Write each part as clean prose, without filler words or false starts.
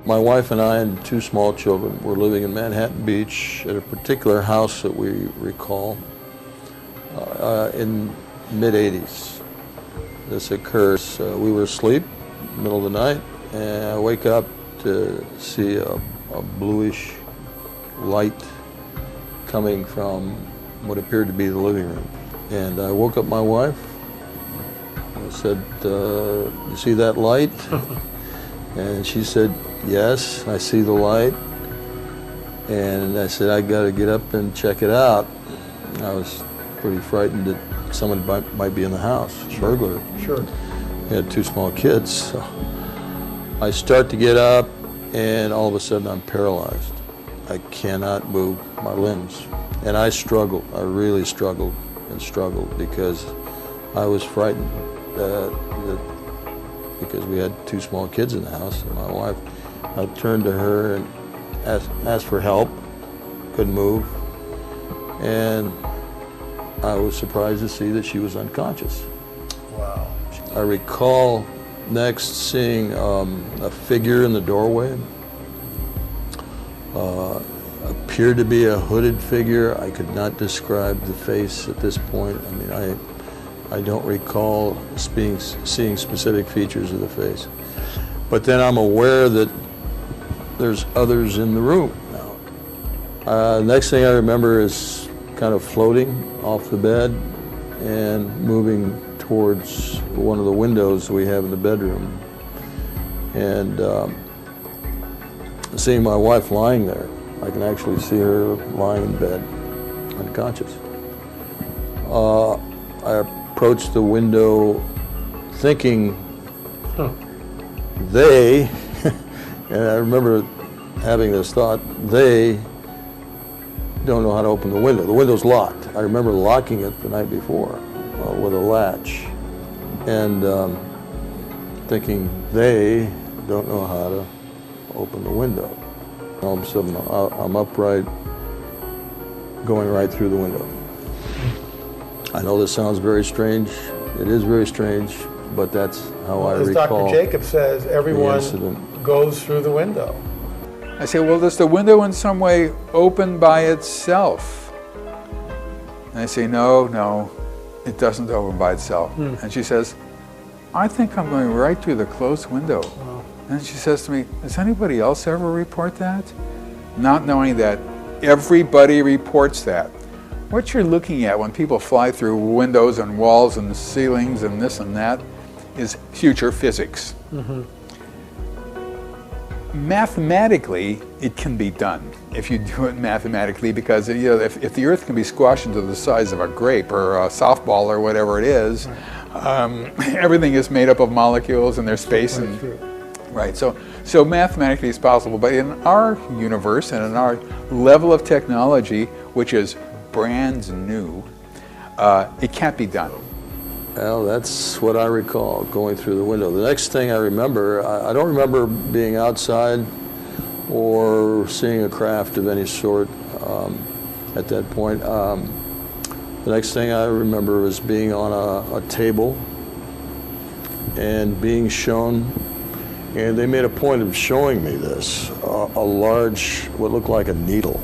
My wife and I and two small children were living in Manhattan Beach at a particular house that we recall in mid-'80s. This occurs. We were asleep, middle of the night, and I wake up to see a bluish light coming from what appeared to be the living room. And I woke up my wife. I said, "You see that light?" And she said, "Yes, I see the light." And I said, "I got to get up and check it out." I was pretty frightened that someone might be in the house, burglar. Sure. I had two small kids. So I start to get up, and all of a sudden I'm paralyzed. I cannot move my limbs. And I struggled. I really struggled and struggled because I was frightened because we had two small kids in the house, and my wife. I turned to her and asked for help. Couldn't move. And I was surprised to see that she was unconscious. Wow. I recall next seeing a figure in the doorway. Appeared to be a hooded figure. I could not describe the face at this point. I mean, I don't recall seeing specific features of the face. But then I'm aware that there's others in the room now. Next thing I remember is kind of floating off the bed and moving towards one of the windows we have in the bedroom. And seeing my wife lying there. I can actually see her lying in bed, unconscious. I approached the window thinking they, and I remember having this thought, they don't know how to open the window. The window's locked. I remember locking it the night before with a latch and thinking they don't know how to open the window. All of a sudden, I'm upright, going right through the window. I know this sounds very strange. It is very strange, but that's how I recall. As Dr. Jacob says, everyone goes through the window. I say, well, does the window in some way open by itself? And I say, no, it doesn't open by itself. And she says, I think I'm going right through the closed window. Wow. And she says to me, does anybody else ever report that? Not knowing that everybody reports that. What you're looking at when people fly through windows and walls and ceilings and this and that is future physics. Mathematically, it can be done if you do it mathematically, because if the Earth can be squashed into the size of a grape or a softball or whatever it is, everything is made up of molecules and there's space and right. So mathematically it's possible, but in our universe and in our level of technology, which is brand new, it can't be done. Well, that's what I recall, going through the window. The next thing I remember, I don't remember being outside or seeing a craft of any sort at that point. The next thing I remember was being on a table and being shown, and they made a point of showing me this, a large, what looked like a needle.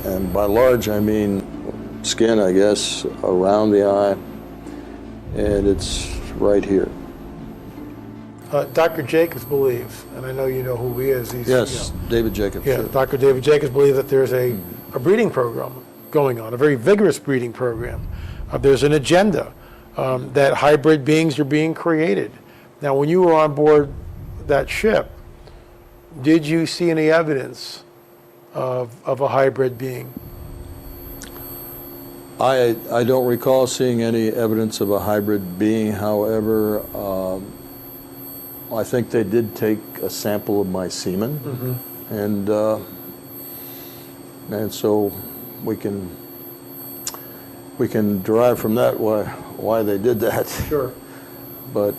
And by large, I mean skin, I guess, around the eye. And it's right here. Dr. Jacobs believes, and I know you know who he is. Yes, David Jacobs. Yeah, sure. Dr. David Jacobs believes that there's a breeding program going on, a very vigorous breeding program. There's an agenda that hybrid beings are being created. Now, when you were on board that ship, did you see any evidence of a hybrid being? I don't recall seeing any evidence of a hybrid being. However, I think they did take a sample of my semen, and so we can derive from that why they did that. Sure. But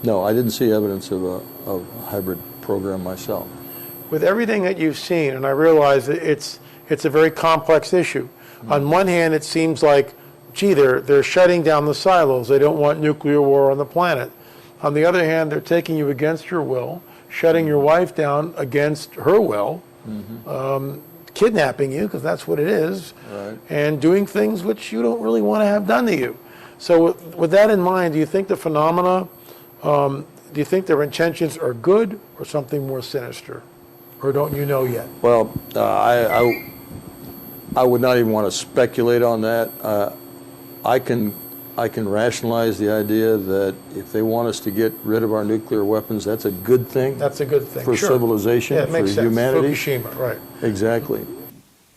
no, I didn't see evidence of a hybrid program myself. With everything that you've seen, and I realize that it's a very complex issue. On one hand, it seems like, gee, they're shutting down the silos. They don't want nuclear war on the planet. On the other hand, they're taking you against your will, shutting your wife down against her will, kidnapping you, because that's what it is, Right. and doing things which you don't really want to have done to you. So with that in mind, do you think the phenomena, do you think their intentions are good or something more sinister? Or don't you know yet? Well, I would not even want to speculate on that. I can rationalize the idea that if they want us to get rid of our nuclear weapons, that's a good thing. That's a good thing, for sure. civilization, Yeah, it for makes sense. humanity. Fukushima, right. Exactly.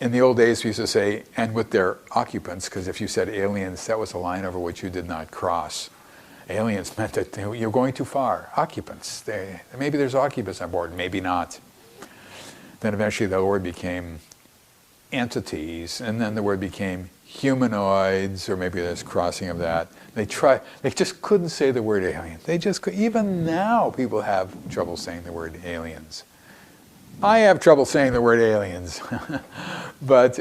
In the old days, we used to say, and with their occupants, because if you said aliens, that was a line over which you did not cross. Aliens meant that you're going too far. Occupants, maybe there's occupants on board, maybe not. Then eventually the word became entities, and then the word became humanoids, or maybe there's crossing of that. They just couldn't say the word alien. They just could. Even now, people have trouble saying the word aliens. I have trouble saying the word aliens, but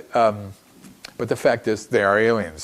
the fact is they are aliens.